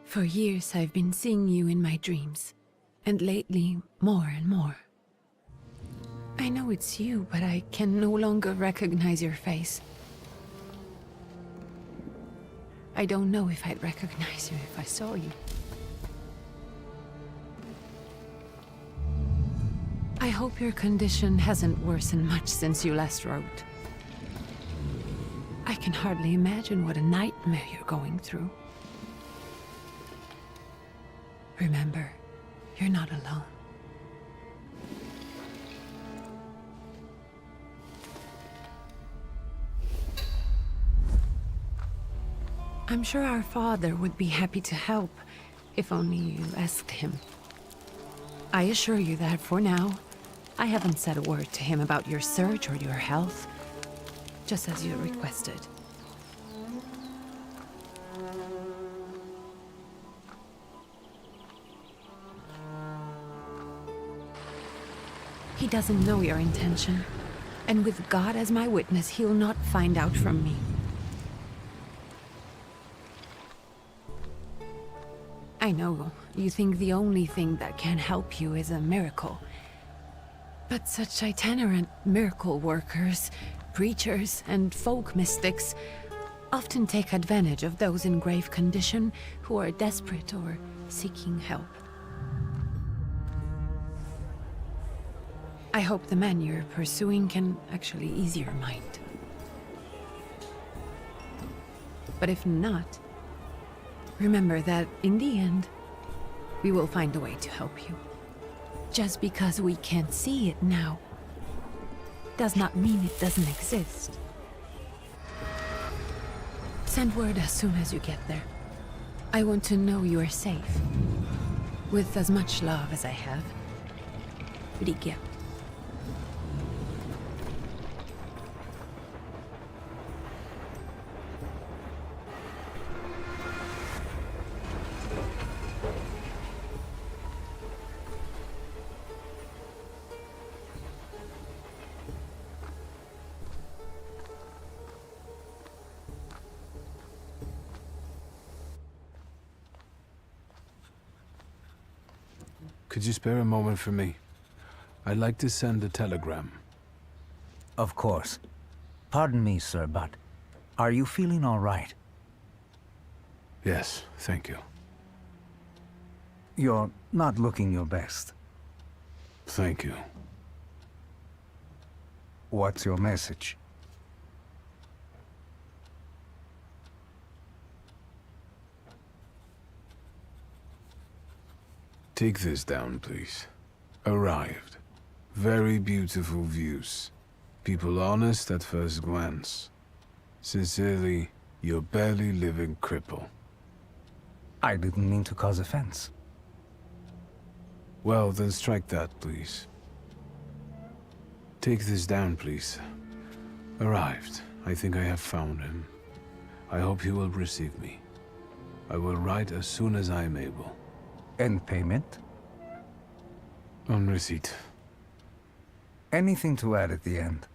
For years I've been seeing you in my dreams, and lately more and more. I know it's you, but I can no longer recognize your face. I don't know if I'd recognize you if I saw you. I hope your condition hasn't worsened much since you last wrote. I can hardly imagine what a nightmare you're going through. Remember, you're not alone. I'm sure our father would be happy to help, if only you asked him. I assure you that for now, I haven't said a word to him about your search or your health, just as you requested. He doesn't know your intention, and with God as my witness, he'll not find out from me. I know you think the only thing that can help you is a miracle. But such itinerant miracle workers, preachers, and folk mystics often take advantage of those in grave condition who are desperate or seeking help. I hope the man you're pursuing can actually ease your mind. But if not, remember that in the end, we will find a way to help you. Just because we can't see it now, does not mean it doesn't exist. Send word as soon as you get there. I want to know you are safe. With as much love as I have. Brigge. Could you spare a moment for me? I'd like to send a telegram. Of course. Pardon me, sir, but are you feeling all right? Yes, thank you. You're not looking your best. Thank you. What's your message? Take this down, please. Arrived. Very beautiful views. People honest at first glance. Sincerely, your barely living cripple. I didn't mean to cause offense. Well, then strike that, please. Take this down, please. Arrived. I think I have found him. I hope he will receive me. I will write as soon as I am able. And payment? On receipt. Anything to add at the end?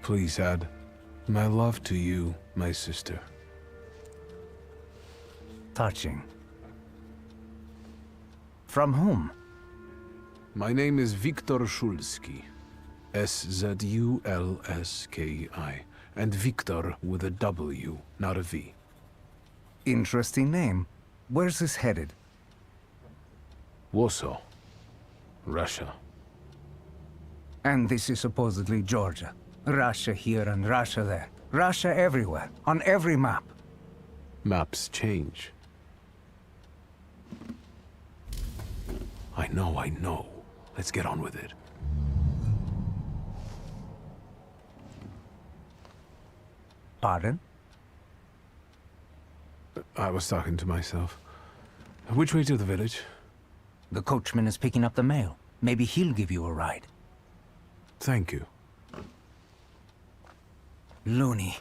Please add my love to you, my sister. Touching. From whom? My name is Viktor Szulski. S-Z-U-L-S-K-I. And Viktor with a W, not a V. Interesting name. Where's this headed? Warsaw. Russia. And this is supposedly Georgia. Russia here and Russia there. Russia everywhere, on every map. Maps change. I know. Let's get on with it. Pardon? I was talking to myself. Which way to the village? The coachman is picking up the mail. Maybe he'll give you a ride. Thank you. Loony.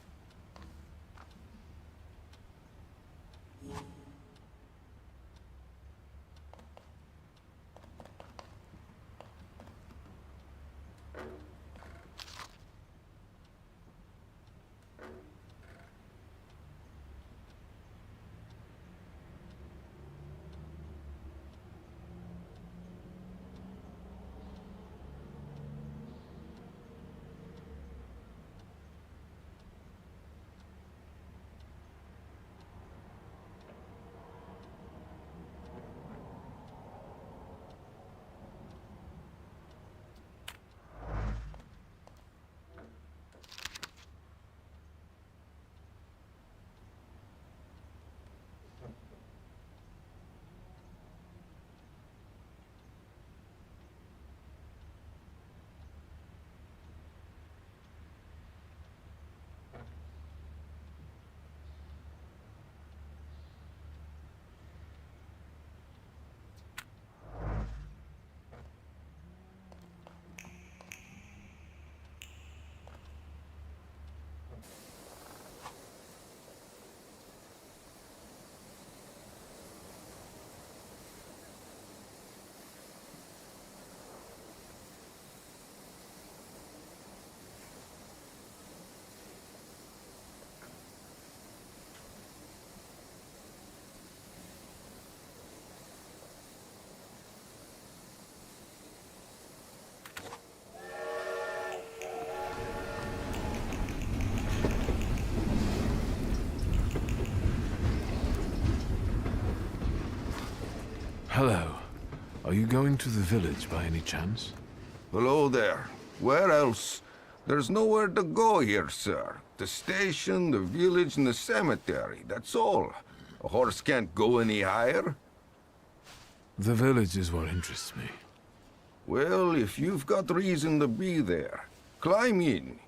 Hello. Are you going to the village by any chance? Hello there. Where else? There's nowhere to go here, sir. The station, the village, and the cemetery, that's all. A horse can't go any higher. The village is what interests me. Well, if you've got reason to be there, climb in.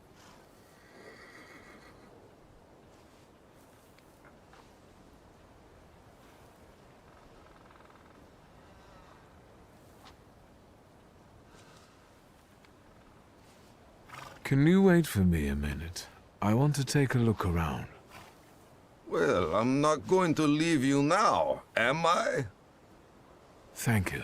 Can you wait for me a minute? I want to take a look around. Well, I'm not going to leave you now, am I? Thank you.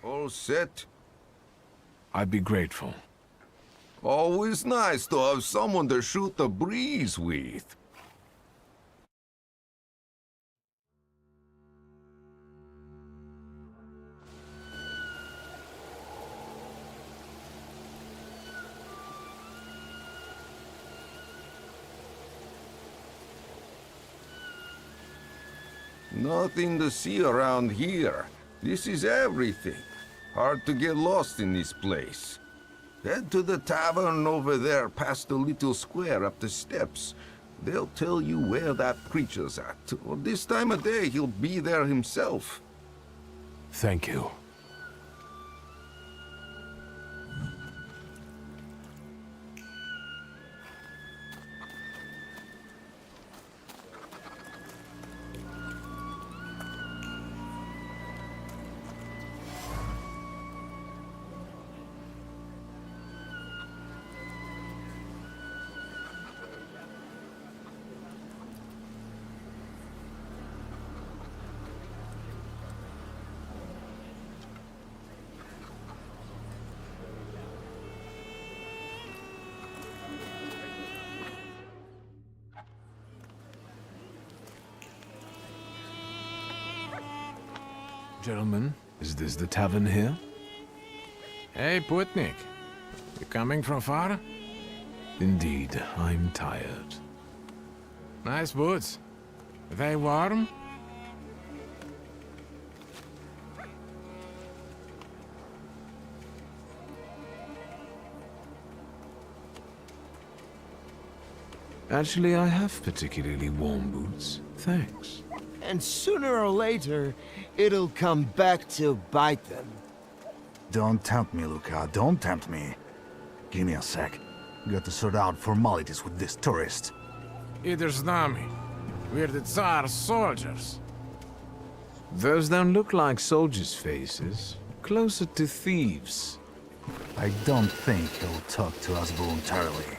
All set? I'd be grateful. Always nice to have someone to shoot the breeze with. Nothing to see around here. This is everything. Hard to get lost in this place. Head to the tavern over there past the little square up the steps. They'll tell you where that creature's at. Well, this time of day, he'll be there himself. Thank you. Gentlemen, is this the tavern here? Hey, Putnik. You coming from far? Indeed, I'm tired. Nice boots. Are they warm? Actually, I have particularly warm boots. Thanks. And sooner or later, it'll come back to bite them. Don't tempt me, Luca. Don't tempt me. Give me a sec. Got to sort out formalities with this tourist. Either Znami. We're the Tsar's soldiers. Those don't look like soldiers' faces. Closer to thieves. I don't think he'll talk to us voluntarily.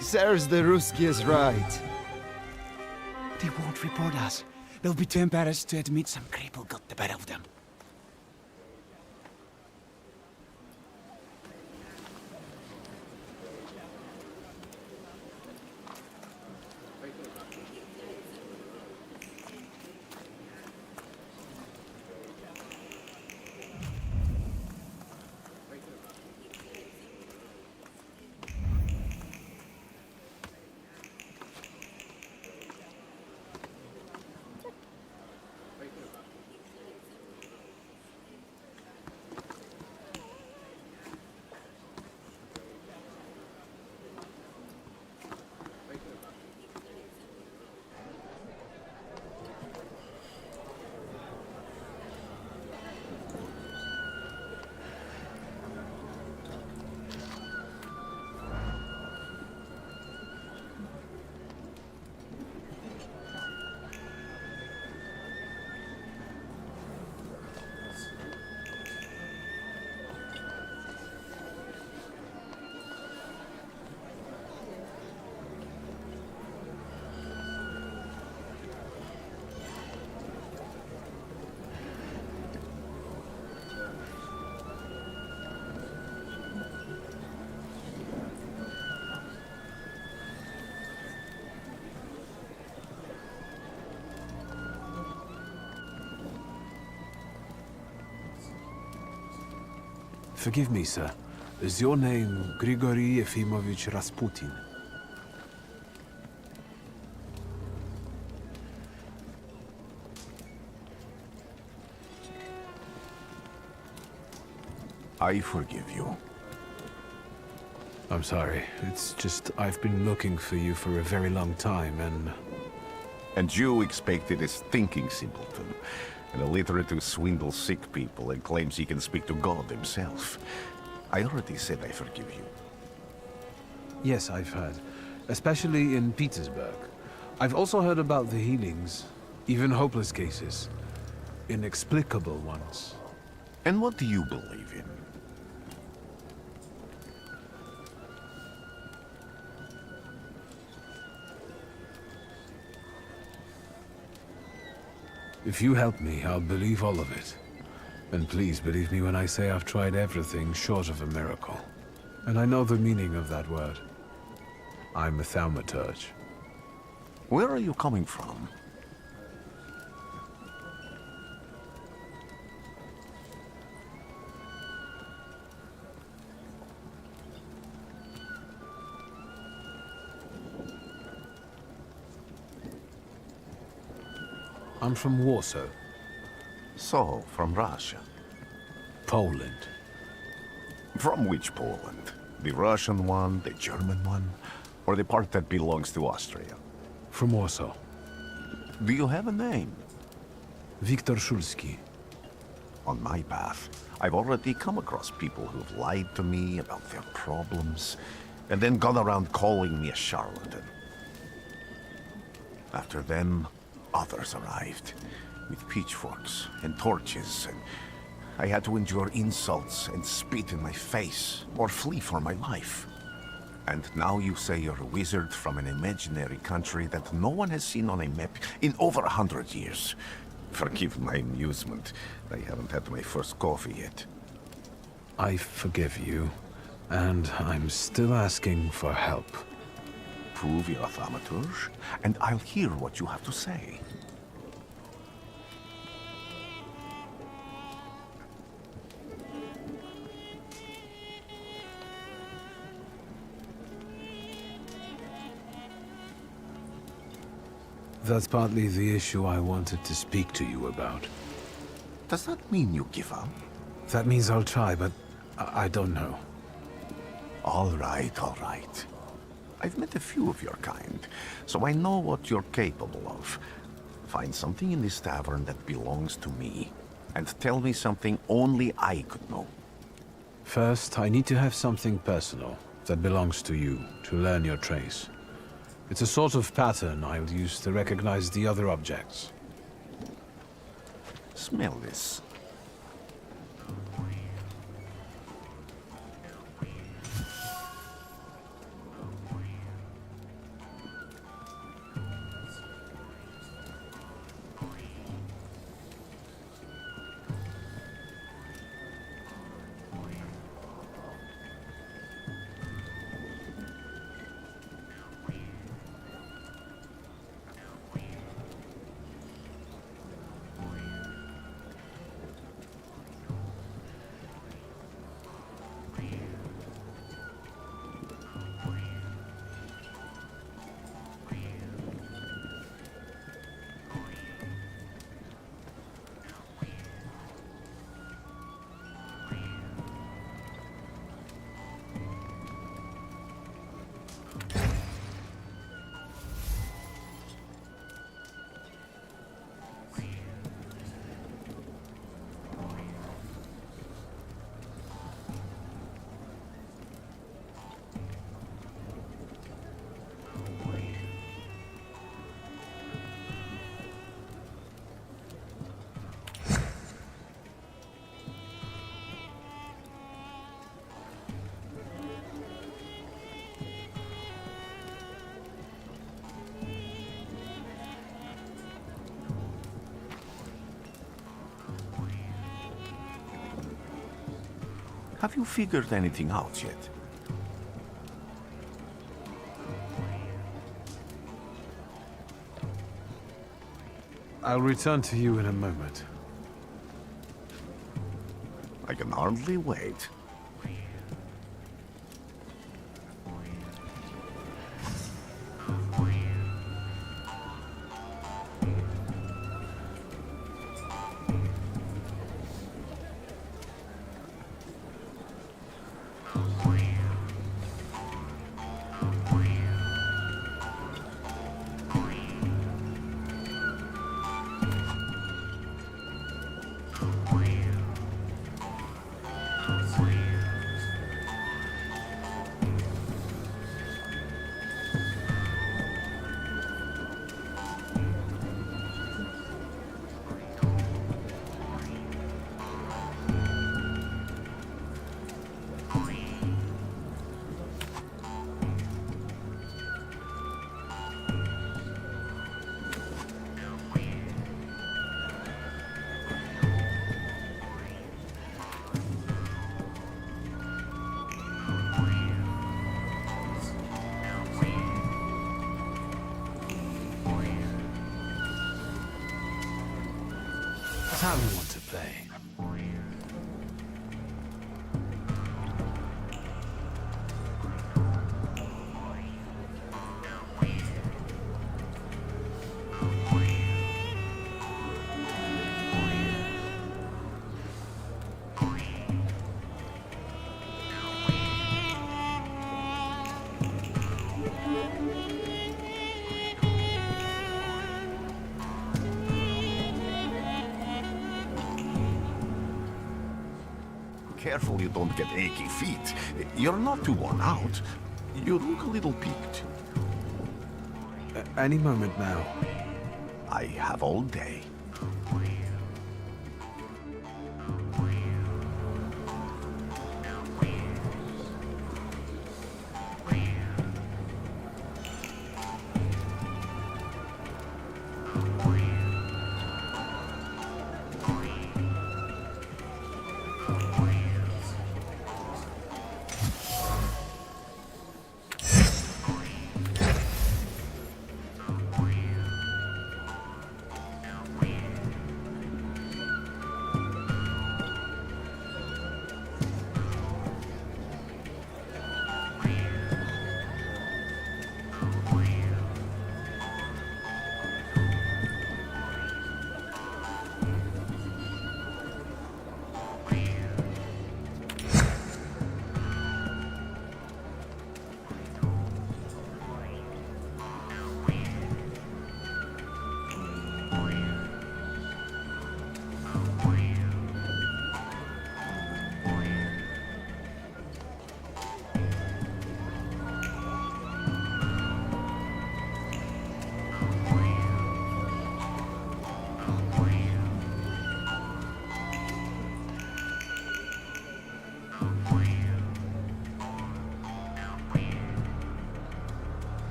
Serves the Ruskies right. They won't report us. They'll be too embarrassed to admit some cripple got the better of them. Forgive me, sir. Is your name Grigory Efimovich Rasputin? I forgive you. I'm sorry. It's just I've been looking for you for a very long time, and... And you expected a thinking simpleton, an illiterate who swindles sick people and claims he can speak to God himself. I already said I forgive you. Yes, I've heard. Especially in Petersburg. I've also heard about the healings, even hopeless cases. Inexplicable ones. And what do you believe in? If you help me, I'll believe all of it. And please believe me when I say I've tried everything short of a miracle. And I know the meaning of that word. I'm a Thaumaturge. Where are you coming from? I'm from Warsaw, So, from Russia. Poland. From which Poland? The Russian one, the German one, or the part that belongs to Austria? From Warsaw. Do you have a name? Viktor Szulski. On my path, I've already come across people who've lied to me about their problems, and then gone around calling me a charlatan. After them, others arrived, with pitchforks and torches, and I had to endure insults and spit in my face, or flee for my life. And now you say you're a wizard from an imaginary country that no one has seen on a map in over 100 years. Forgive my amusement. I haven't had my first coffee yet. I forgive you, and I'm still asking for help. Prove you're a Thaumaturge, and I'll hear what you have to say. That's partly the issue I wanted to speak to you about. Does that mean you give up? That means I'll try, but I don't know. All right, all right. I've met a few of your kind, so I know what you're capable of. Find something in this tavern that belongs to me, and tell me something only I could know. First, I need to have something personal that belongs to you to learn your trace. It's a sort of pattern I'll use to recognize the other objects. Smell this. Have you figured anything out yet? I'll return to you in a moment. I can hardly wait. That's how we want to play. Careful you don't get achy feet. You're not too worn out. You look a little peaked. Any moment now. I have all day.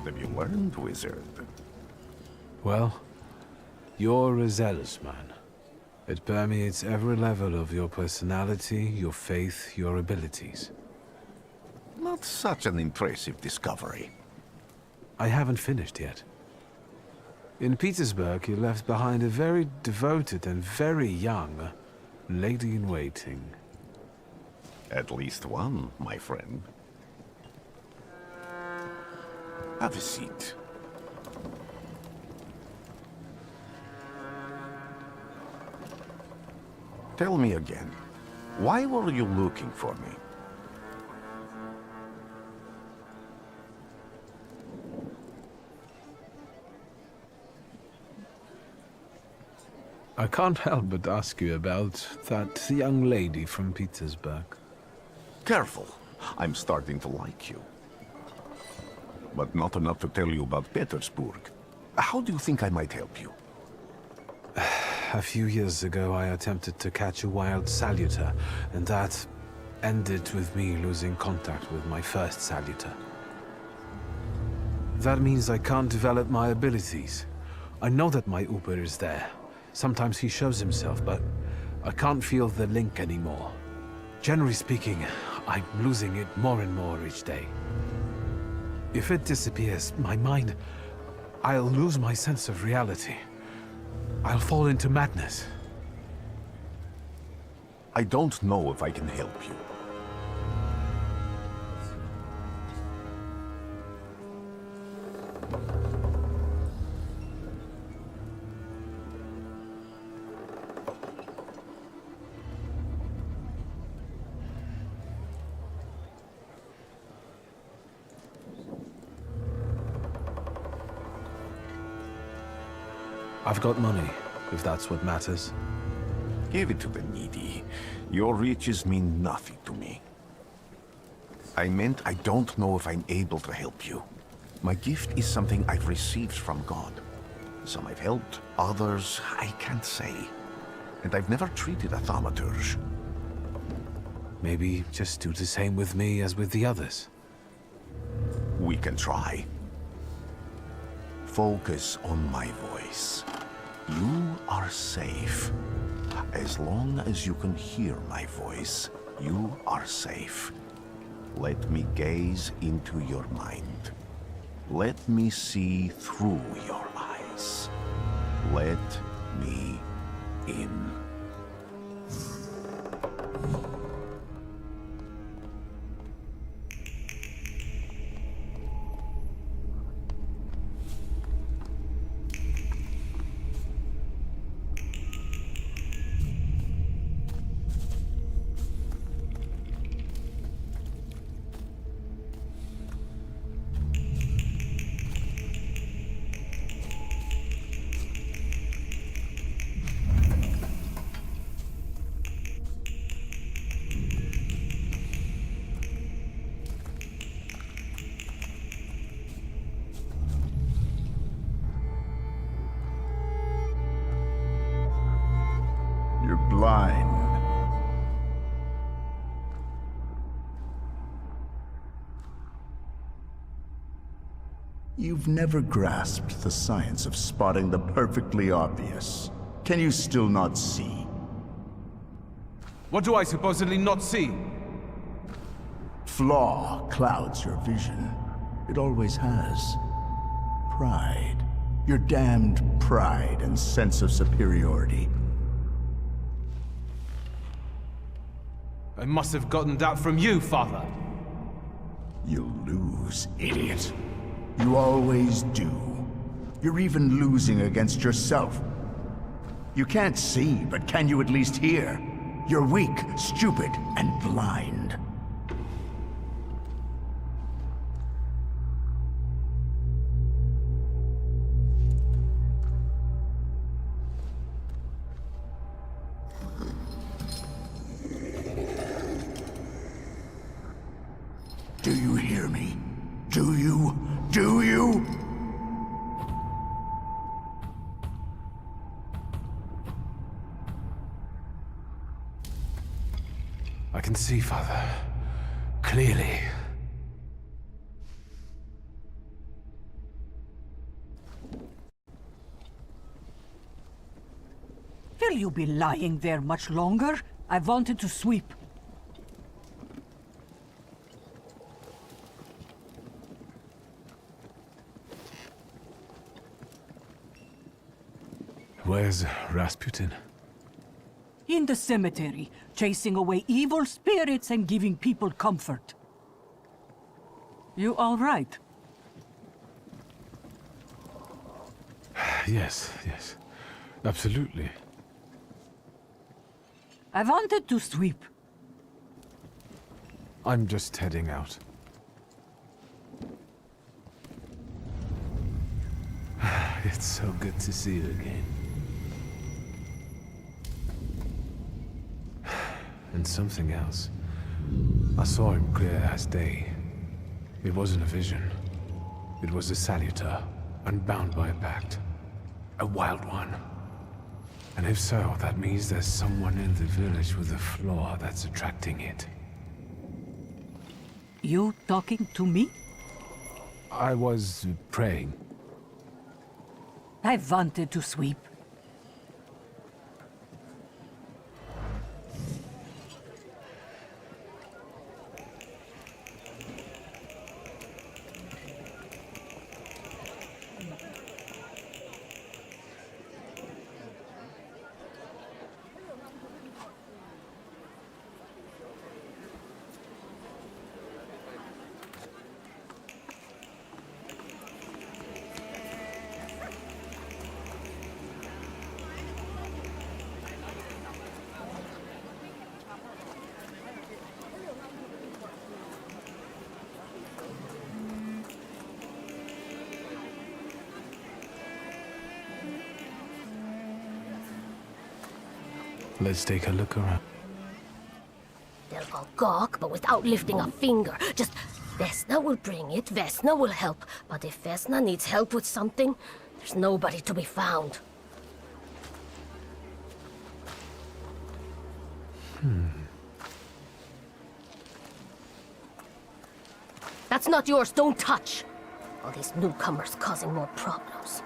Have you learned, wizard? Well, you're a zealous man. It permeates every level of your personality, your faith, your abilities. Not such an impressive discovery. I haven't finished yet. In Petersburg, you left behind a very devoted and very young lady-in-waiting. At least one, my friend. Have a seat. Tell me again, why were you looking for me? I can't help but ask you about that young lady from Petersburg. Careful, I'm starting to like you. But not enough to tell you about Petersburg. How do you think I might help you? A few years ago, I attempted to catch a wild saluter, and that ended with me losing contact with my first saluter. That means I can't develop my abilities, I know that my Uber is there. Sometimes he shows himself, but I can't feel the link anymore. Generally speaking, I'm losing it more and more each day. If it disappears, my mind... I'll lose my sense of reality. I'll fall into madness. I don't know if I can help you. I've got money, if that's what matters. Give it to the needy. Your riches mean nothing to me. I meant I don't know if I'm able to help you. My gift is something I've received from God. Some I've helped, others I can't say. And I've never treated a thaumaturge. Maybe just do the same with me as with the others. We can try. Focus on my voice. You are safe. As long as you can hear my voice, you are safe. Let me gaze into your mind. Let me see through your eyes. Let me in. You're blind. You've never grasped the science of spotting the perfectly obvious. Can you still not see? What do I supposedly not see? Flaw clouds your vision. It always has. Pride. Your damned pride and sense of superiority. I must have gotten that from you, Father. You'll lose, idiot. You always do. You're even losing against yourself. You can't see, but can you at least hear? You're weak, stupid, and blind. Do you hear me? Do you? Do you? I can see, Father. Clearly. Will you be lying there much longer? I wanted to sweep. Where's Rasputin? In the cemetery, chasing away evil spirits and giving people comfort. You all right? Yes, absolutely. I wanted to sweep. I'm just heading out. It's so good to see you again. And something else. I saw him clear as day. It wasn't a vision. It was a saluter, unbound by a pact. A wild one. And if so, that means there's someone in the village with a flaw that's attracting it. You talking to me? I was praying. I wanted to sweep. Let's take a look around. They'll all gawk, but without lifting a finger. Just, Vesna will bring it, Vesna will help. But if Vesna needs help with something, there's nobody to be found. That's not yours, don't touch! All these newcomers causing more problems.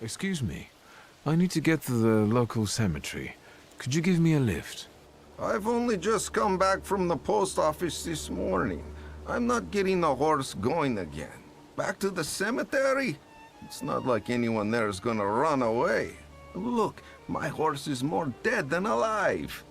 Excuse me. I need to get to the local cemetery. Could you give me a lift? I've only just come back from the post office this morning. I'm not getting the horse going again. Back to the cemetery? It's not like anyone there is gonna run away. Look, my horse is more dead than alive.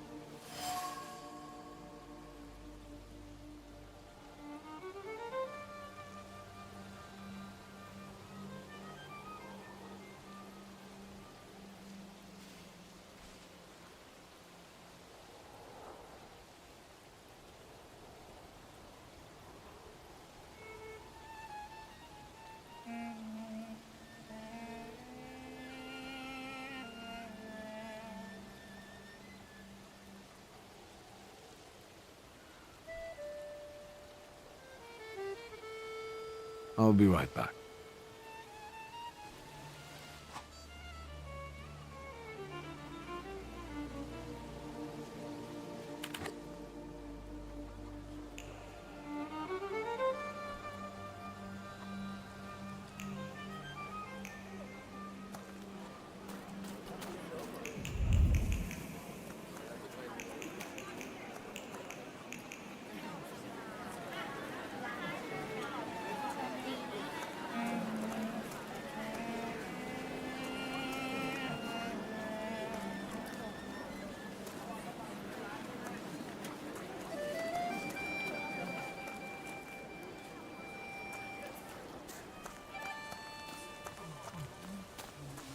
I'll be right back.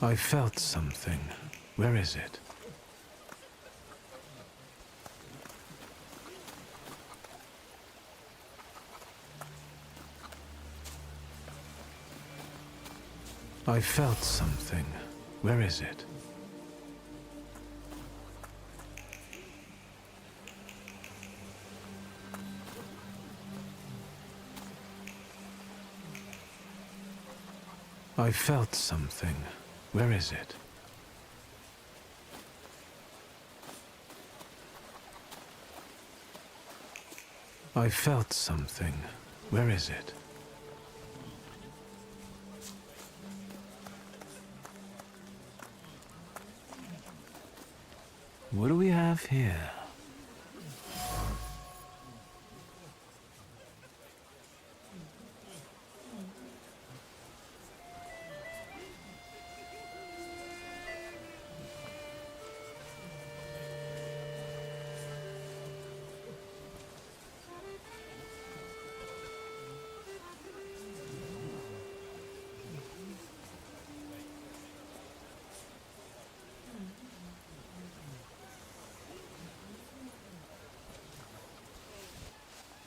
I felt something. Where is it? I felt something. Where is it? I felt something. Where is it? I felt something. Where is it? What do we have here?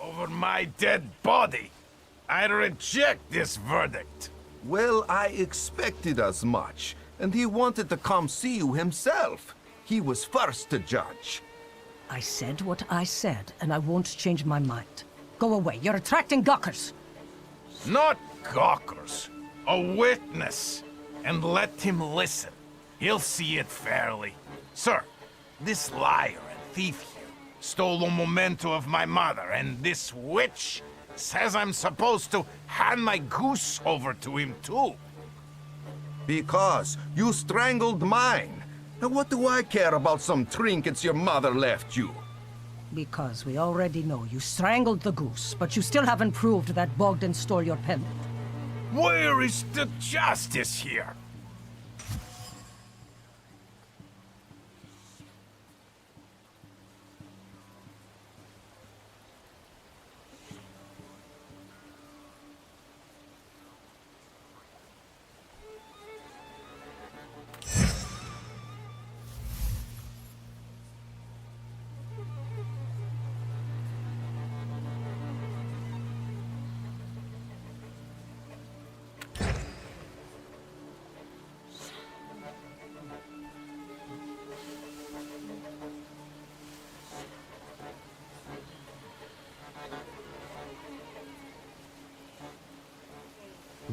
Over my dead body. I reject this verdict. Well, I expected as much, and he wanted to come see you himself. He was first to judge. I said what I said, and I won't change my mind. Go away. You're attracting gawkers. Not gawkers. A witness. And let him listen. He'll see it fairly. Sir, this liar and thief here stole a memento of my mother, and this witch says I'm supposed to hand my goose over to him too. Because you strangled mine. And what do I care about some trinkets your mother left you? Because we already know you strangled the goose, but you still haven't proved that Bogdan stole your pendant. Where is the justice here?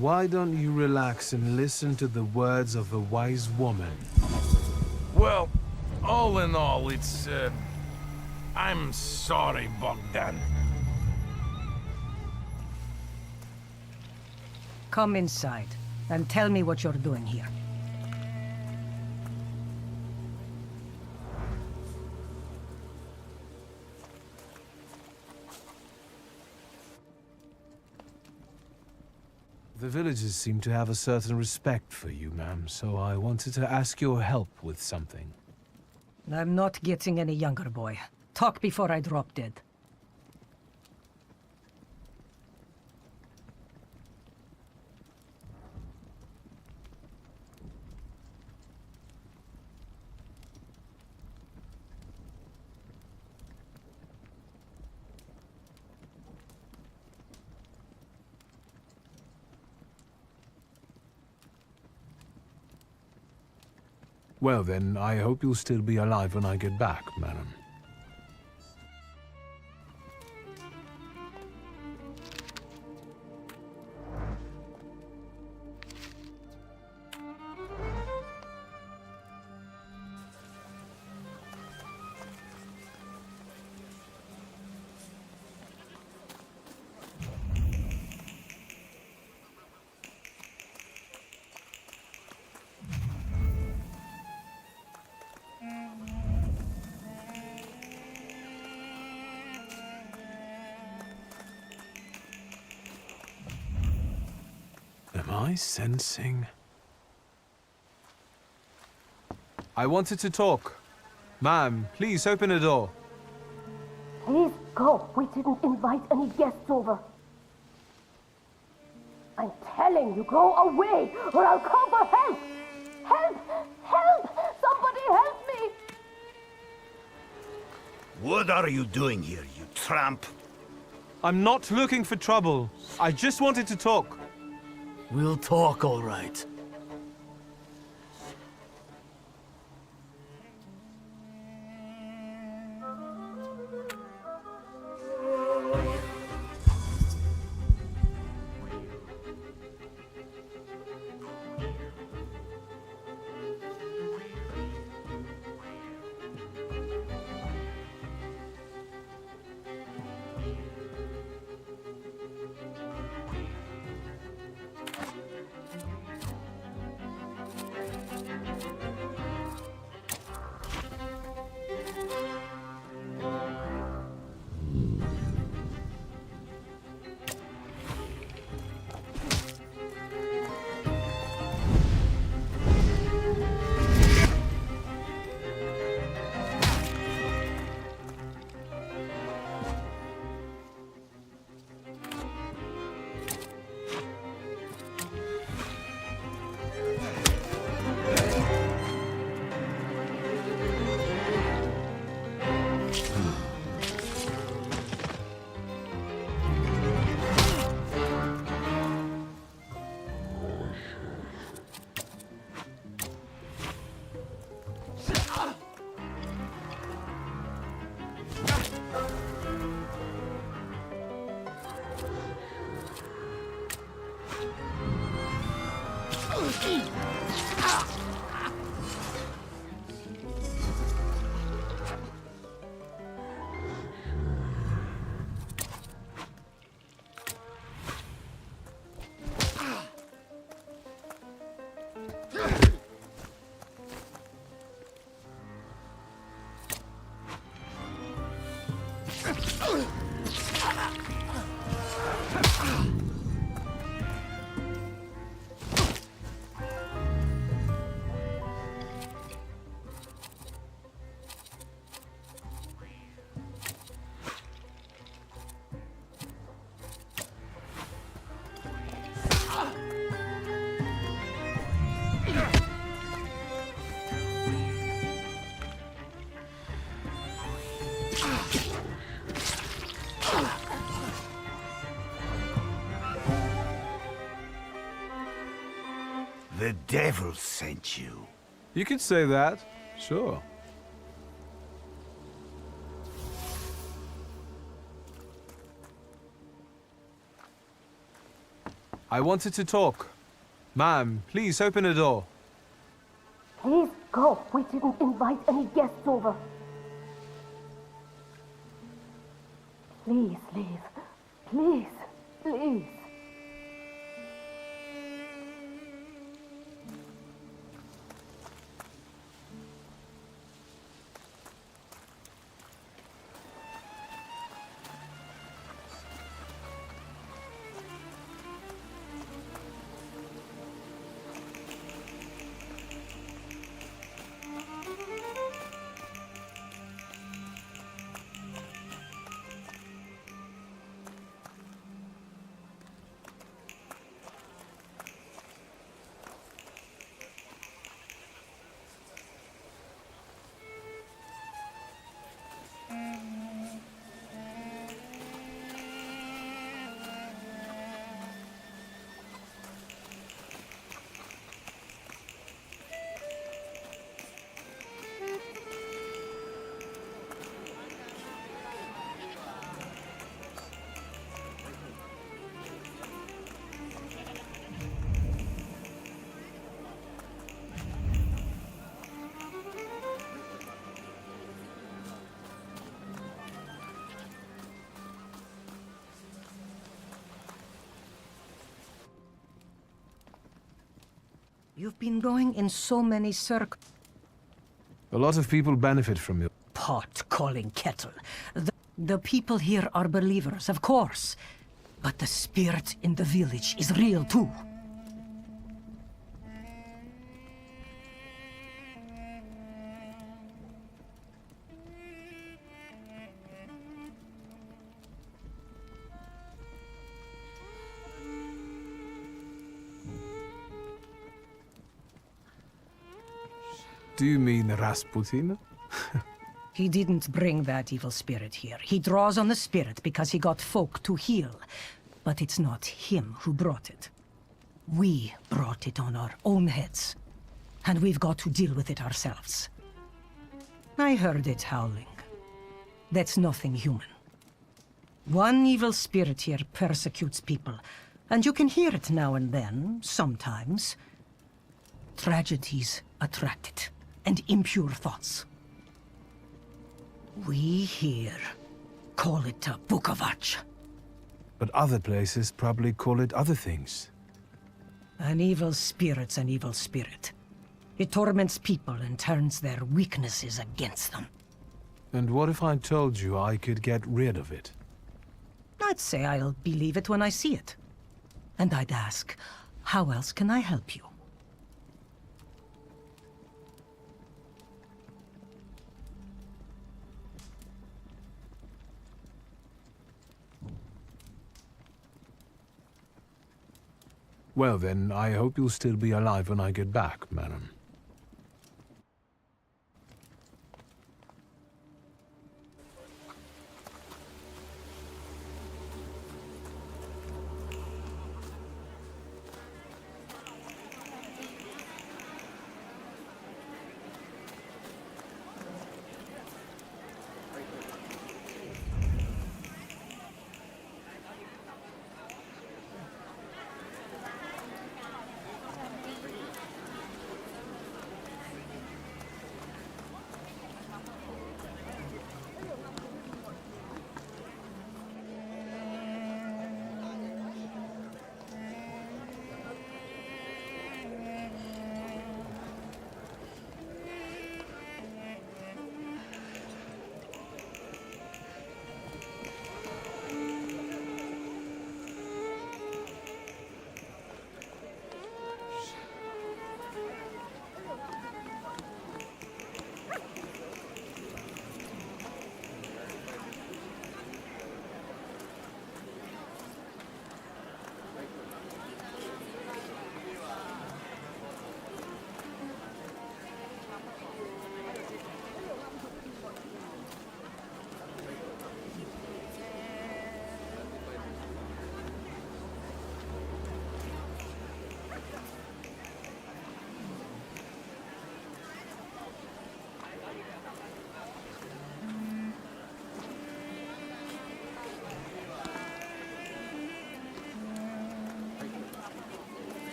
Why don't you relax and listen to the words of a wise woman? Well, all in all, it's, I'm sorry, Bogdan. Come inside, and tell me what you're doing here. The villagers seem to have a certain respect for you, ma'am, so I wanted to ask your help with something. I'm not getting any younger, boy. Talk before I drop dead. Well then, I hope you'll still be alive when I get back, madam. Am I sensing? I wanted to talk. Ma'am, please open the door. Please go. We didn't invite any guests over. I'm telling you, go away, or I'll call for help! Help! Help! Somebody help me! What are you doing here, you tramp? I'm not looking for trouble. I just wanted to talk. We'll talk, all right. The devil sent you. You could say that, sure. I wanted to talk. Ma'am, please open the door. Please go. We didn't invite any guests over. Please leave. Please, please. You've been going in so many circles. A lot of people benefit from your... Pot calling kettle. The people here are believers, of course. But the spirit in the village is real too. Do you mean Rasputin? He didn't bring that evil spirit here. He draws on the spirit because he got folk to heal. But it's not him who brought it. We brought it on our own heads. And we've got to deal with it ourselves. I heard it howling. That's nothing human. One evil spirit here persecutes people, and you can hear it now and then, sometimes. Tragedies attract it, and impure thoughts. We here call it a Bukovac. But other places probably call it other things. An evil spirit's an evil spirit. It torments people and turns their weaknesses against them. And what if I told you I could get rid of it? I'd say I'll believe it when I see it. And I'd ask, how else can I help you? Well then, I hope you'll still be alive when I get back, madam.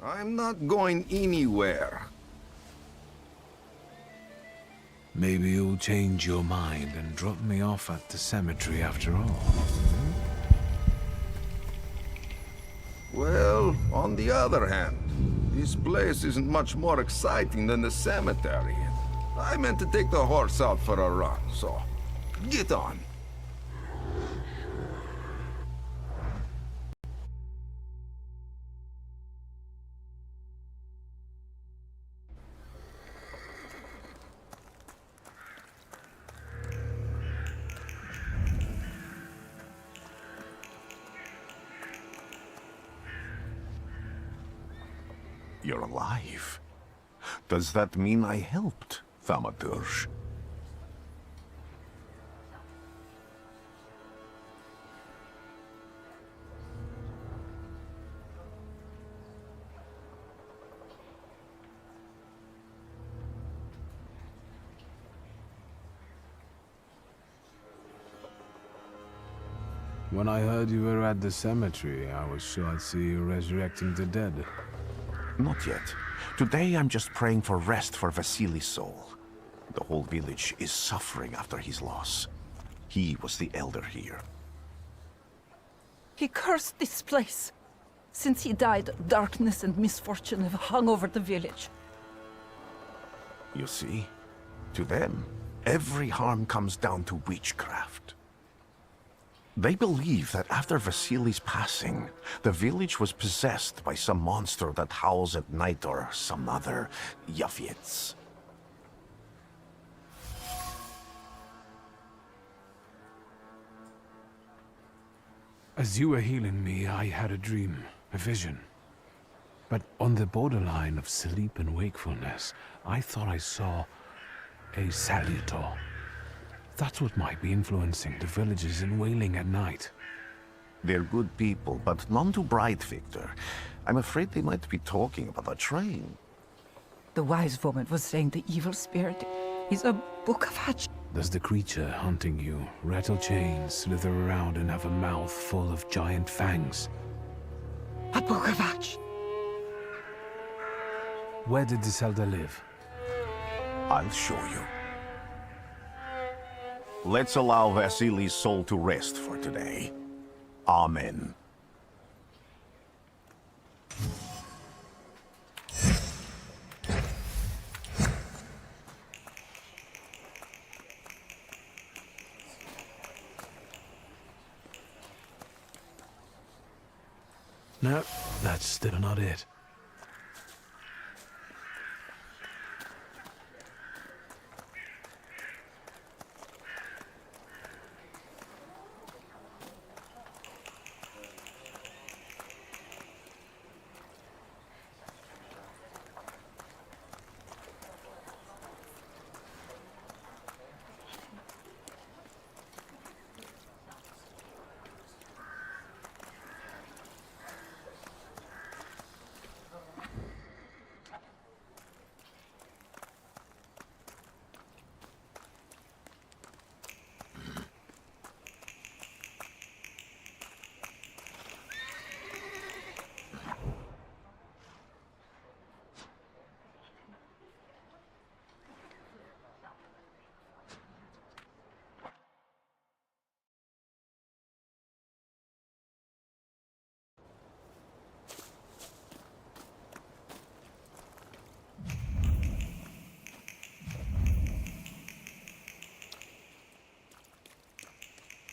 I'm not going anywhere. Maybe you'll change your mind and drop me off at the cemetery after all. Well, on the other hand, this place isn't much more exciting than the cemetery. I meant to take the horse out for a run, so get on. You're alive. Does that mean I helped, Thaumaturge? When I heard you were at the cemetery, I was sure I'd see you resurrecting the dead. Not yet. Today I'm just praying for rest for Vasily's soul. The whole village is suffering after his loss. He was the elder here. He cursed this place. Since he died, darkness and misfortune have hung over the village. You see? To them, every harm comes down to witchcraft. They believe that after Vasily's passing, the village was possessed by some monster that howls at night or some other Yafits. As you were healing me, I had a dream, a vision. But on the borderline of sleep and wakefulness, I thought I saw a salutor. That's what might be influencing the villagers in wailing at night. They're good people, but none too bright, Victor. I'm afraid they might be talking about a train. The wise woman was saying the evil spirit is a book of hatch. Does the creature hunting you rattle chains, slither around, and have a mouth full of giant fangs? A book of hatch. Where did this elder live? I'll show you. Let's allow Vasily's soul to rest for today. Amen. No, that's still not it.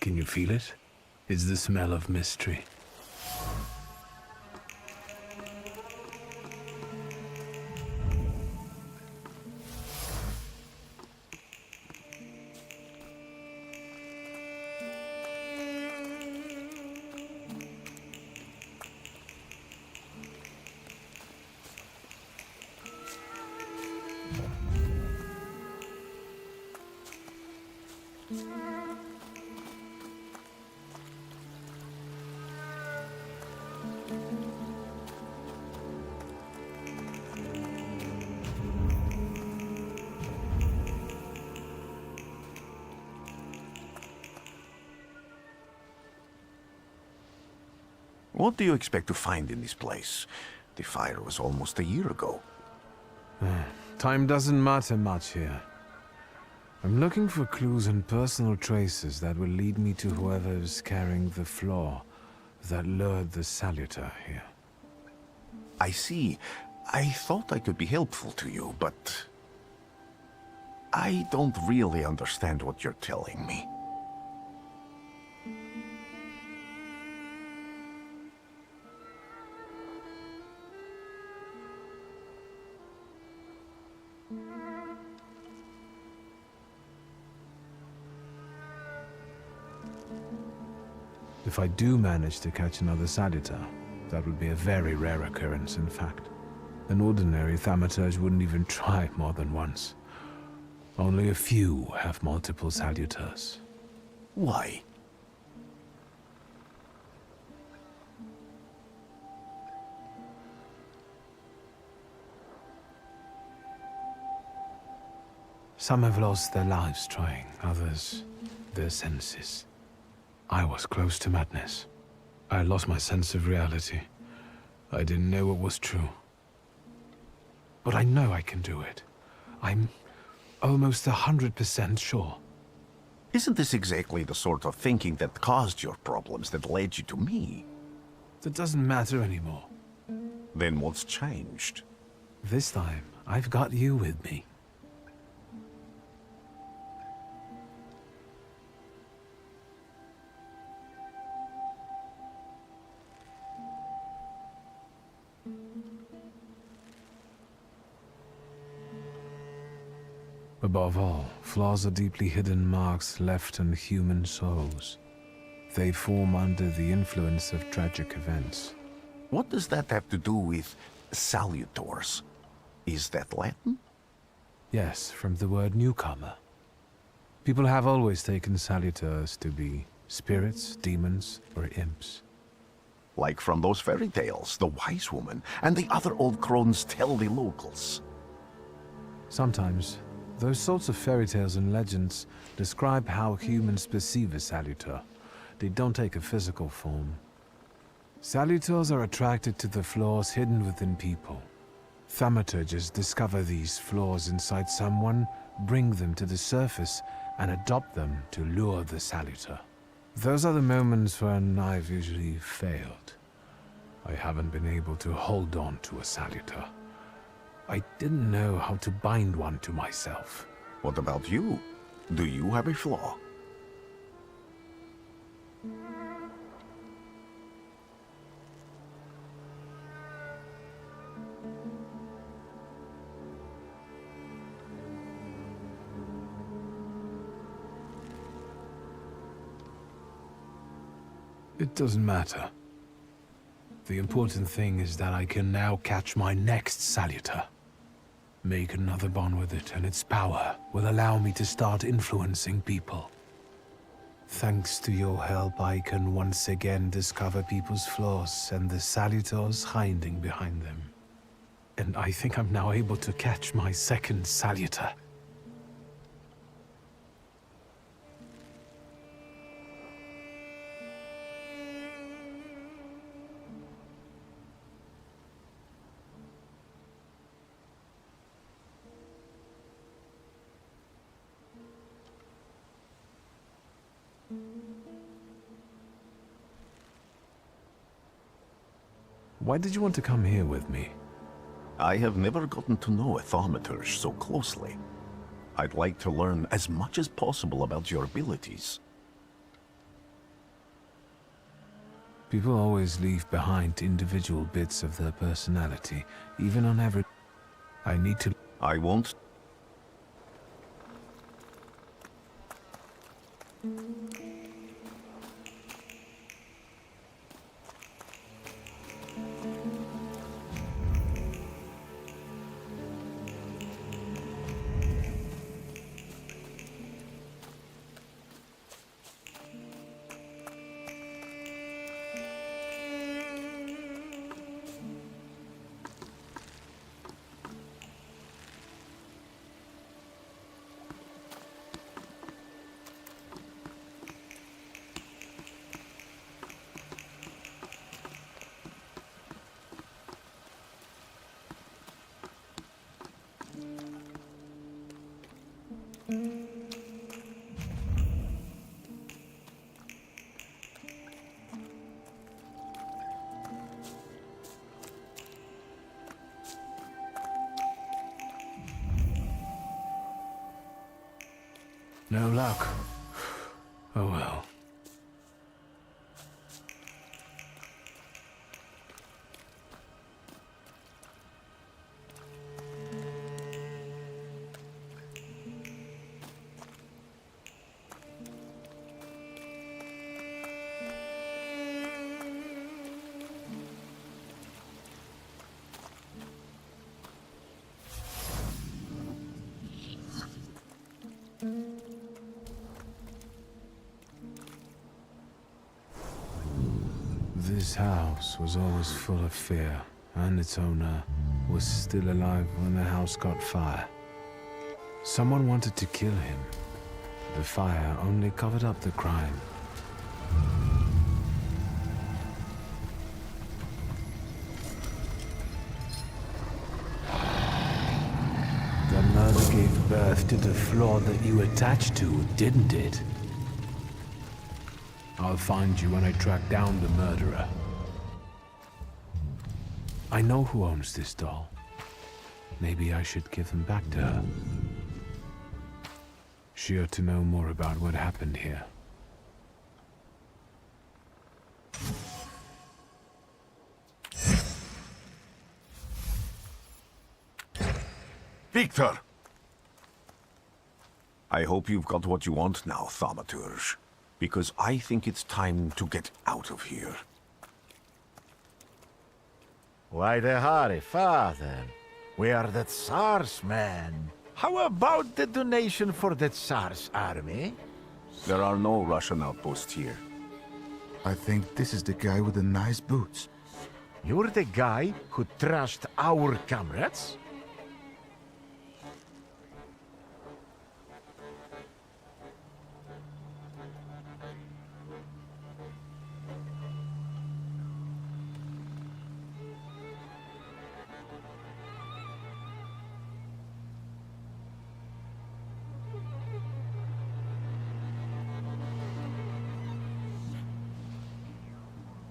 Can you feel it? It's the smell of mystery. What do you expect to find in this place? The fire was almost a year ago. Time doesn't matter much here. I'm looking for clues and personal traces that will lead me to whoever is carrying the flaw that lured the Salutor here. I see. I thought I could be helpful to you, but I don't really understand what you're telling me. If I do manage to catch another Salutor, that would be a very rare occurrence, in fact. An ordinary Thaumaturge wouldn't even try more than once. Only a few have multiple Salutors. Why? Some have lost their lives trying, others their senses. I was close to madness. I lost my sense of reality. I didn't know what was true. But I know I can do it. I'm almost 100% sure. Isn't this exactly the sort of thinking that caused your problems, that led you to me? That doesn't matter anymore. Then what's changed? This time, I've got you with me. Above all, flaws are deeply hidden marks left on human souls. They form under the influence of tragic events. What does that have to do with salutors? Is that Latin? Yes, from the word newcomer. People have always taken salutors to be spirits, demons, or imps. Like from those fairy tales, the wise woman and the other old crones tell the locals. Sometimes, those sorts of fairy tales and legends describe how humans perceive a salutor. They don't take a physical form. Salutors are attracted to the flaws hidden within people. Thaumaturges discover these flaws inside someone, bring them to the surface, and adopt them to lure the salutor. Those are the moments when I've usually failed. I haven't been able to hold on to a salutor. I didn't know how to bind one to myself. What about you? Do you have a flaw? It doesn't matter. The important thing is that I can now catch my next salutor. Make another bond with it, and its power will allow me to start influencing people. Thanks to your help, I can once again discover people's flaws and the salutors hiding behind them. And I think I'm now able to catch my second salutor. Why did you want to come here with me? I have never gotten to know a Thaumaturge so closely. I'd like to learn as much as possible about your abilities. People always leave behind individual bits of their personality, even on average. I need to... I won't... No luck. Oh well. This house was always full of fear, and its owner was still alive when the house caught fire. Someone wanted to kill him. The fire only covered up the crime. The murder gave birth to the flaw that you attached to, didn't it? I'll find you when I track down the murderer. I know who owns this doll. Maybe I should give them back to her. She ought to know more about what happened here. Victor! I hope you've got what you want now, Thaumaturge. Because I think it's time to get out of here. Why the hurry, father? We are the Tsar's men. How about the donation for the Tsar's army? There are no Russian outposts here. I think this is the guy with the nice boots. You're the guy who trashed our comrades?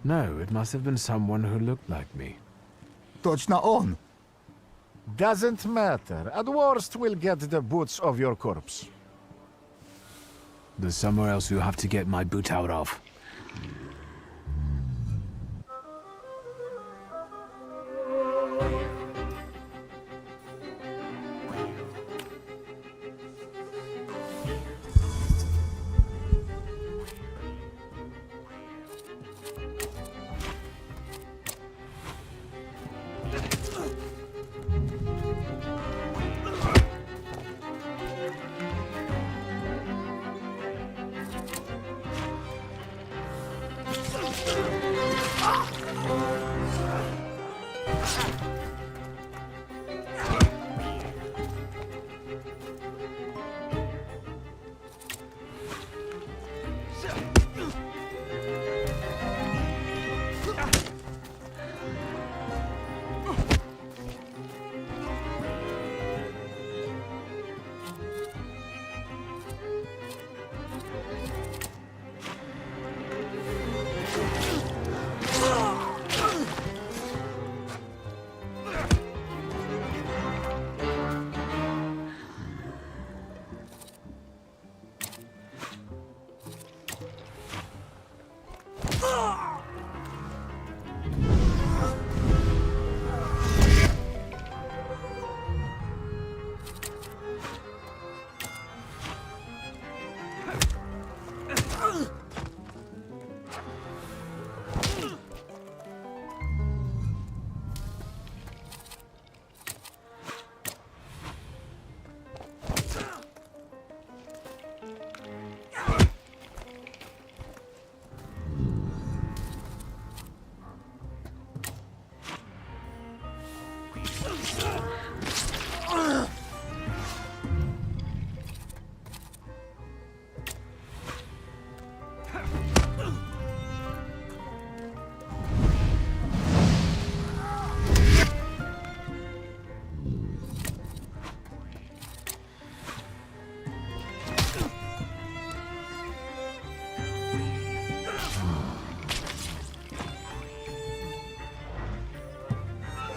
No, it must have been someone who looked like me. Точно он! Doesn't matter. At worst, we'll get the boots of your corpse. There's somewhere else you have to get my boot out of.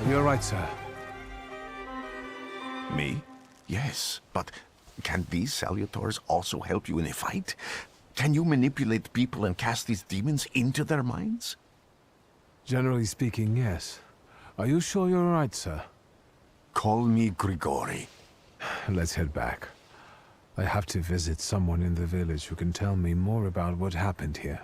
You're right, sir. Me? Yes, but can these salutors also help you in a fight? Can you manipulate people and cast these demons into their minds? Generally speaking, yes. Are you sure you're right, sir? Call me Grigori. Let's head back. I have to visit someone in the village who can tell me more about what happened here.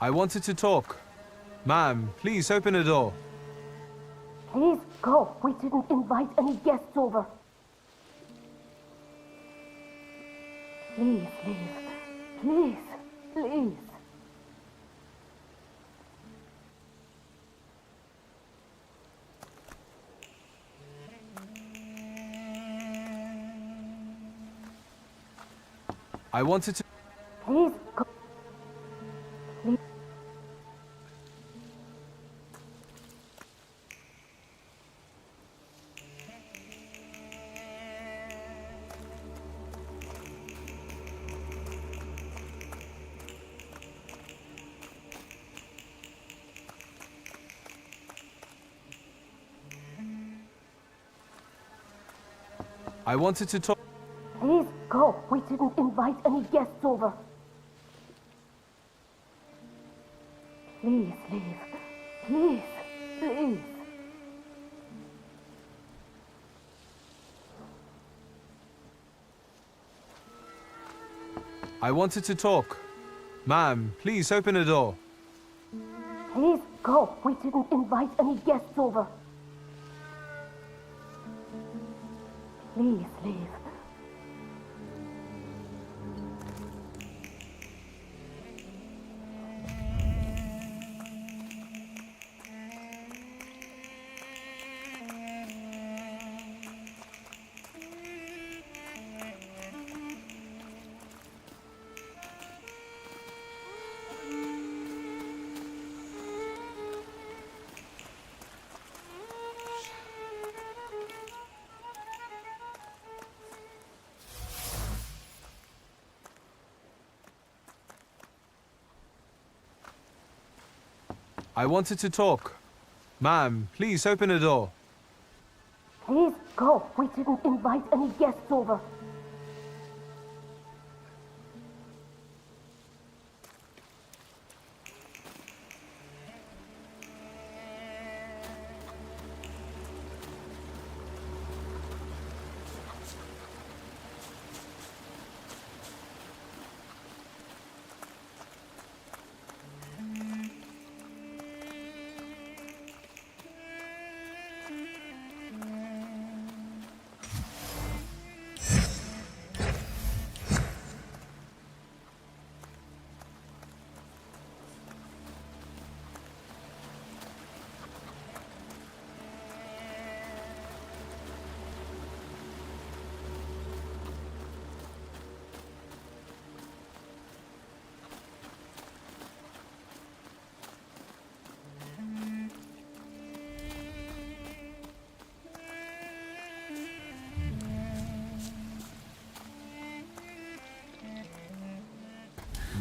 I wanted to talk. Ma'am, please open the door. Please go. We didn't invite any guests over. Please leave. Please, please. I wanted to... Please go. Please. I wanted to talk... Please go. We didn't invite any guests over. Please leave. Please, please. I wanted to talk. Ma'am, please open the door. Please go. We didn't invite any guests over. Please leave. I wanted to talk. Ma'am, please open the door. Please go. We didn't invite any guests over.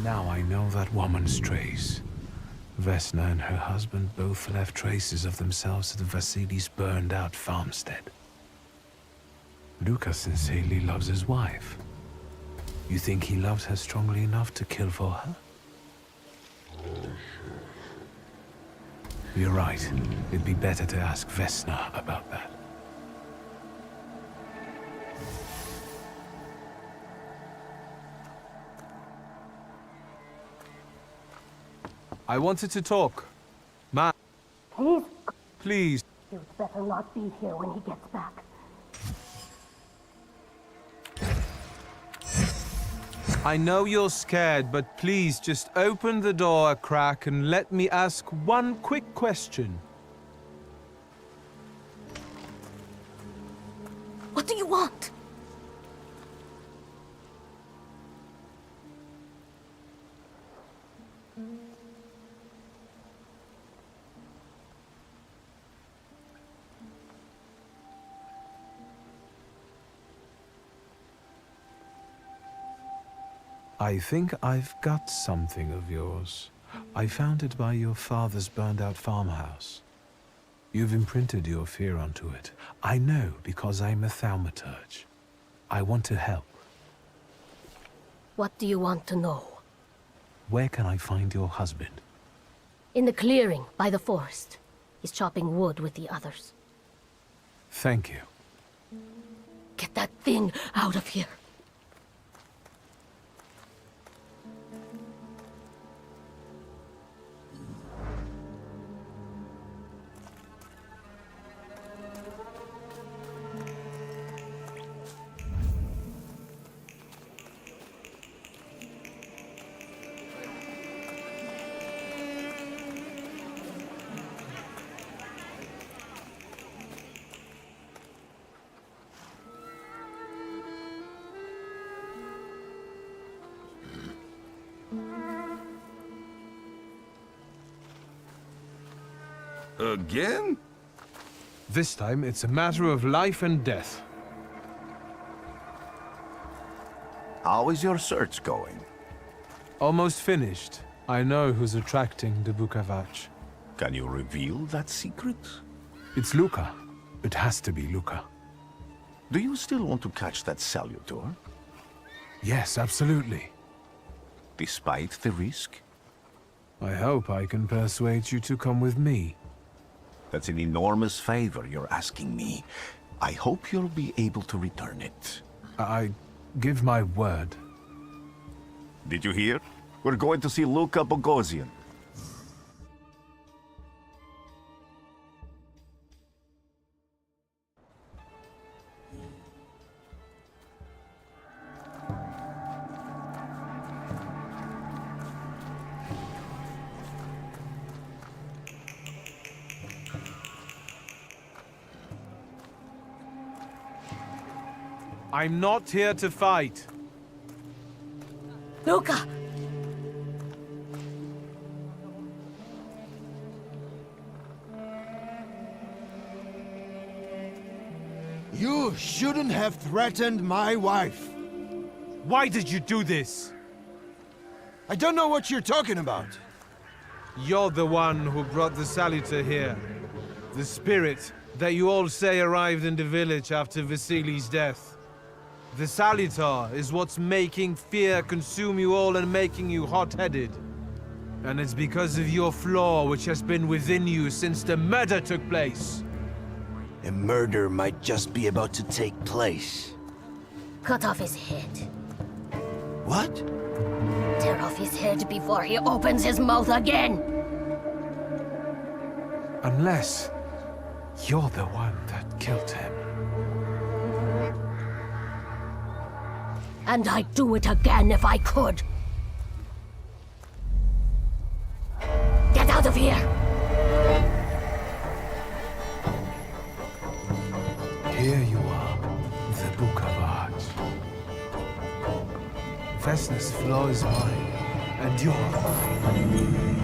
Now I know that woman's trace. Vesna and her husband both left traces of themselves at Vasily's burned-out farmstead. Lucas sincerely loves his wife. You think he loves her strongly enough to kill for her? You're right. It'd be better to ask Vesna about that. I wanted to talk. Ma... Please. please. You'd better not be here when he gets back. I know you're scared, but please just open the door a crack and let me ask one quick question. What do you want? I think I've got something of yours. I found it by your father's burned-out farmhouse. You've imprinted your fear onto it. I know because I'm a Thaumaturge. I want to help. What do you want to know? Where can I find your husband? In the clearing, by the forest. He's chopping wood with the others. Thank you. Get that thing out of here. Again? This time, it's a matter of life and death. How is your search going? Almost finished. I know who's attracting the Bukavach. Can you reveal that secret? It's Luca. It has to be Luca. Do you still want to catch that Salutor? Yes, absolutely. Despite the risk? I hope I can persuade you to come with me. That's an enormous favor you're asking me. I hope you'll be able to return it. I give my word. Did you hear? We're going to see Luca Bogosian. I'm not here to fight. Luca! You shouldn't have threatened my wife. Why did you do this? I don't know what you're talking about. You're the one who brought the Salutor here. The spirit that you all say arrived in the village after Vasili's death. The Salutor is what's making fear consume you all and making you hot-headed. And it's because of your flaw which has been within you since the murder took place. A murder might just be about to take place. Cut off his head. What? Tear off his head before he opens his mouth again! Unless you're the one that killed him. And I'd do it again if I could. Get out of here! Here you are, the Bukavach. Vesna's flaw is mine, and you're mine.